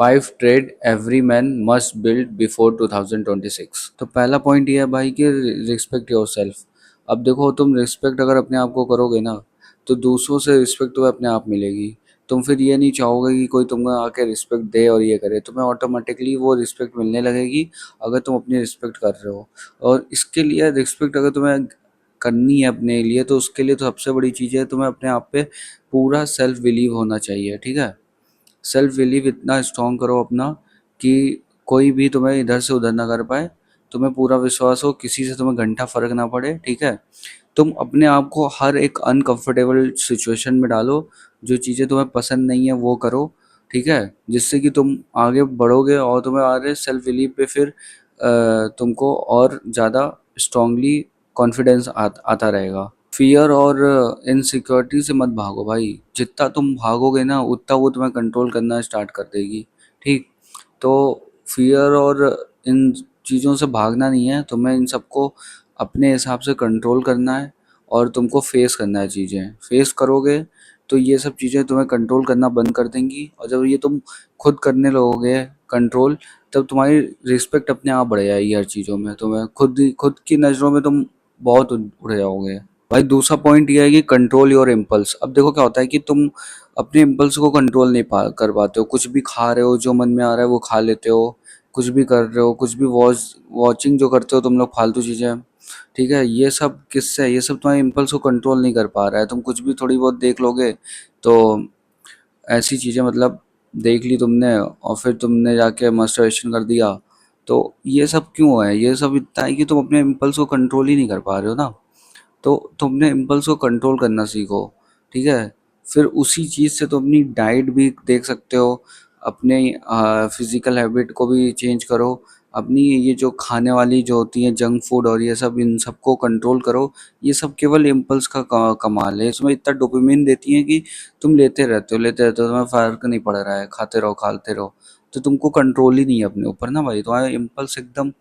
5 trade every man must build before 2026। तो पहला point ये है भाई कि रिस्पेक्ट योर सेल्फ। अब देखो, तुम रिस्पेक्ट अगर अपने आप को करोगे ना, तो दूसरों से रिस्पेक्ट तुम्हें अपने आप मिलेगी। तुम फिर ये नहीं चाहोगे कि कोई तुम्हें आके रिस्पेक्ट दे और ये करे, तुम्हें ऑटोमेटिकली वो रिस्पेक्ट मिलने लगेगी अगर तुम अपनी रिस्पेक्ट कर रहे हो। और इसके लिए रिस्पेक्ट अगर तुम्हें करनी है अपने लिए, तो उसके लिए तो सबसे बड़ी चीज़ है तुम्हें अपने आप पे पूरा सेल्फ बिलीव होना चाहिए, ठीक है। सेल्फ बिलीव इतना स्ट्रॉन्ग करो अपना कि कोई भी तुम्हें इधर से उधर ना कर पाए। तुम्हें पूरा विश्वास हो, किसी से तुम्हें घंटा फर्क ना पड़े, ठीक है। तुम अपने आप को हर एक अनकंफर्टेबल सिचुएशन में डालो, जो चीज़ें तुम्हें पसंद नहीं है वो करो, ठीक है। जिससे कि तुम आगे बढ़ोगे और तुम्हें आगे सेल्फ बिलीव पे फिर तुमको और ज़्यादा स्ट्रांगली कॉन्फिडेंस आता रहेगा। फियर और इनसिक्योरिटी से मत भागो भाई। जितना तुम भागोगे ना, उतना वो तुम्हें कंट्रोल करना स्टार्ट कर देगी, ठीक। तो फियर और इन चीज़ों से भागना नहीं है, तुम्हें इन सबको अपने हिसाब से कंट्रोल करना है और तुमको फेस करना है। चीज़ें फेस करोगे तो ये सब चीज़ें तुम्हें कंट्रोल करना बंद कर देंगी, और जब ये तुम खुद करने लगोगे कंट्रोल, तब तुम्हारी रिस्पेक्ट अपने आप बढ़ जाएगी हर चीज़ों में। तुम्हें खुद की नज़रों में तुम बहुत उड़ जाओगे भाई। दूसरा पॉइंट ये है कि कंट्रोल योर इम्पल्स। अब देखो क्या होता है कि तुम अपने इम्पल्स को कंट्रोल नहीं कर पाते हो। कुछ भी खा रहे हो, जो मन में आ रहा है वो खा लेते हो। कुछ भी कर रहे हो, कुछ भी वॉचिंग जो करते हो तुम लोग फालतू चीज़ें, ठीक है। ये सब किससे है? ये सब तुम्हारे इम्पल्स को कंट्रोल नहीं कर पा रहा है। तुम कुछ भी थोड़ी बहुत देख लोगे तो ऐसी चीज़ें, मतलब देख ली तुमने और फिर तुमने जाके मस्टरबेशन कर दिया। तो ये सब क्यों है? ये सब इतना है कि तुम अपने इम्पल्स को कंट्रोल ही नहीं कर पा रहे हो ना। तो तुम अपने इम्पल्स को कंट्रोल करना सीखो, ठीक है। फिर उसी चीज़ से तुम अपनी डाइट भी देख सकते हो, अपने फिजिकल हैबिट को भी चेंज करो। अपनी ये जो खाने वाली जो होती है जंक फूड और ये सब, इन सबको कंट्रोल करो। ये सब केवल इम्पल्स का कमाल है। इसमें इतना डोपामिन देती है कि तुम लेते रहते हो, तुम्हें फ़र्क नहीं पड़ रहा है, खाते रहो। तो तुमको कंट्रोल ही नहीं है अपने ऊपर ना भाई। तुम्हारे इम्पल्स एकदम,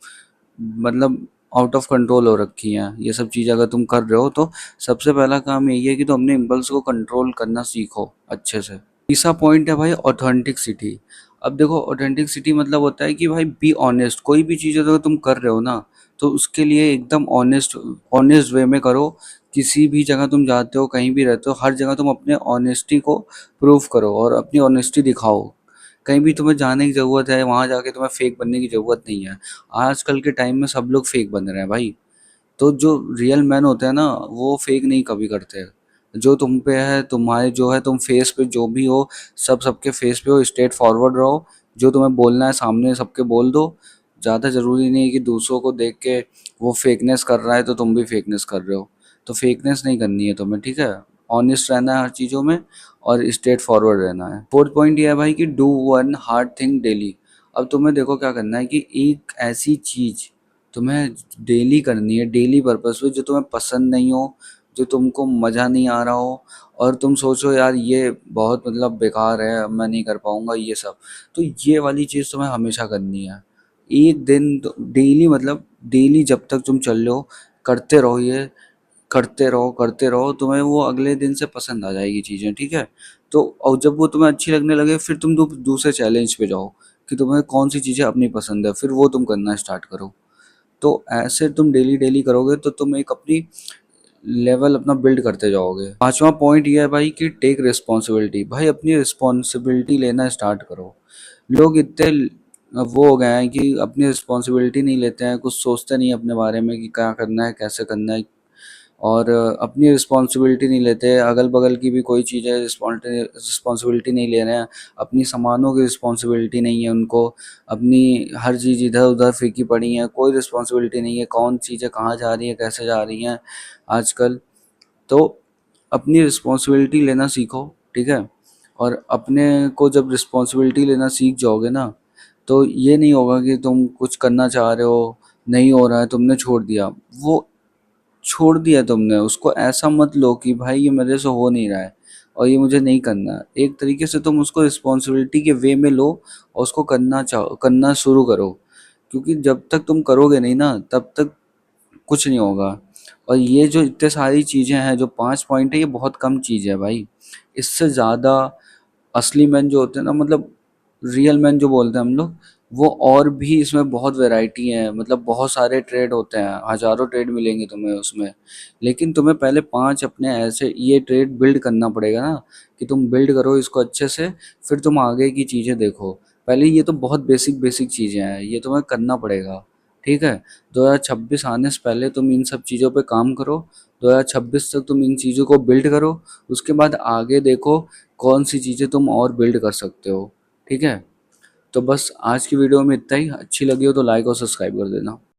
मतलब आउट ऑफ कंट्रोल हो रखी हैं। ये सब चीज़ अगर तुम कर रहे हो तो सबसे पहला काम यही है कि तुम अपने इम्पल्स को कंट्रोल करना सीखो अच्छे से। तीसरा पॉइंट है भाई ऑथेंटिसिटी। अब देखो, ऑथेंटिसिटी मतलब होता है कि भाई बी ऑनेस्ट। कोई भी चीज़ अगर तुम कर रहे हो ना, तो उसके लिए एकदम ऑनेस्ट ऑनेस्ट वे में करो। किसी भी जगह तुम जाते हो, कहीं भी रहते हो, हर जगह तुम अपने ऑनेस्टी को प्रूव करो और अपनी ऑनेस्टी दिखाओ। कहीं भी तुम्हें जाने की ज़रूरत है, वहाँ जाके तुम्हें फेक बनने की ज़रूरत नहीं है। आजकल के टाइम में सब लोग फेक बन रहे हैं भाई। तो जो रियल मैन होते हैं ना, वो फेक नहीं कभी करते। जो तुम पे है, तुम्हारे जो है, तुम फेस पे जो भी हो, सब सबके फेस पे हो, स्ट्रेट फॉरवर्ड रहो। जो तुम्हें बोलना है सामने सबके बोल दो। ज़्यादा ज़रूरी नहीं है कि दूसरों को देख के वो फेकनेस कर रहा है तो तुम भी फेकनेस कर रहे हो। तो फेकनेस नहीं करनी है तुम्हें, ठीक है। ऑनेस्ट रहना है हर चीज़ों में और स्ट्रेट फॉरवर्ड रहना है। फोर्थ पॉइंट ये है भाई कि do one hard thing daily. अब तुम्हें देखो क्या करना है कि एक ऐसी चीज़ तुम्हें डेली करनी है, डेली पर्पस पे, जो तुम्हें पसंद नहीं हो, जो तुमको मज़ा नहीं आ रहा हो, और तुम सोचो यार ये बहुत मतलब बेकार है, मैं नहीं कर पाऊँगा ये सब। तो ये वाली चीज़ तुम्हें हमेशा करनी है। एक दिन डेली, मतलब डेली जब तक तुम चल रहे हो, करते रहो ये, करते रहो, तुम्हें वो अगले दिन से पसंद आ जाएगी चीज़ें, ठीक है। तो और जब वो तुम्हें अच्छी लगने लगे, फिर तुम दूसरे चैलेंज पे जाओ कि तुम्हें कौन सी चीज़ें अपनी पसंद है, फिर वो तुम करना स्टार्ट करो। तो ऐसे तुम डेली डेली करोगे तो तुम एक अपनी लेवल अपना बिल्ड करते जाओगे। पांचवा पॉइंट ये है भाई कि टेक रिस्पॉन्सिबिलिटी। भाई अपनी रिस्पॉन्सिबिलिटी लेना स्टार्ट करो। लोग इतने वो हो गए हैं कि अपनी रिस्पॉन्सिबिलिटी नहीं लेते हैं, कुछ सोचते नहीं अपने बारे में कि क्या करना है, कैसे करना है, और अपनी रिस्पॉन्सिबिलिटी नहीं लेते। अगल-बगल की भी कोई चीज़ें रिस्पॉन्सिबिलिटी नहीं ले रहे हैं। अपनी सामानों की रिस्पॉन्सिबिलिटी नहीं है उनको। अपनी हर चीज़ इधर-उधर फेंकी पड़ी है। कोई रिस्पॉन्सिबिलिटी नहीं है, कौन चीज़ें कहाँ जा रही हैं, कैसे जा रही हैं आजकल। तो अपनी रिस्पॉन्सिबिलिटी लेना सीखो, ठीक है। और अपने को जब रिस्पॉन्सिबिलिटी लेना सीख जाओगे ना, तो ये नहीं होगा कि तुम कुछ करना चाह रहे हो, नहीं हो रहा है, तुमने छोड़ दिया। वो छोड़ दिया तुमने, उसको ऐसा मत लो कि भाई ये मेरे से हो नहीं रहा है और ये मुझे नहीं करना है। एक तरीके से तुम उसको रिस्पॉन्सिबिलिटी के वे में लो और उसको करना शुरू करो। क्योंकि जब तक तुम करोगे नहीं ना, तब तक कुछ नहीं होगा। और ये जो इतने सारी चीज़ें हैं, जो 5 पॉइंट है, ये बहुत कम चीज़ है भाई। इससे ज़्यादा असली मैन जो होते हैं ना, मतलब रियल मैन जो बोलते हैं हम लोग, वो और भी इसमें बहुत वैरायटी है, मतलब बहुत सारे ट्रेड होते हैं, हज़ारों ट्रेड मिलेंगे तुम्हें उसमें। लेकिन तुम्हें पहले 5 अपने ऐसे ये ट्रेड बिल्ड करना पड़ेगा ना, कि तुम बिल्ड करो इसको अच्छे से, फिर तुम आगे की चीज़ें देखो। पहले ये तो बहुत बेसिक चीज़ें हैं, ये तुम्हें करना पड़ेगा, ठीक है? 2026 आने से पहले तुम इन सब चीज़ों पे काम करो, 2026 तक तुम इन चीज़ों को बिल्ड करो, उसके बाद आगे देखो कौन सी चीज़ें तुम और बिल्ड कर सकते हो, ठीक है? तो बस आज की वीडियो में इतना ही। अच्छी लगी हो तो लाइक और सब्सक्राइब कर देना।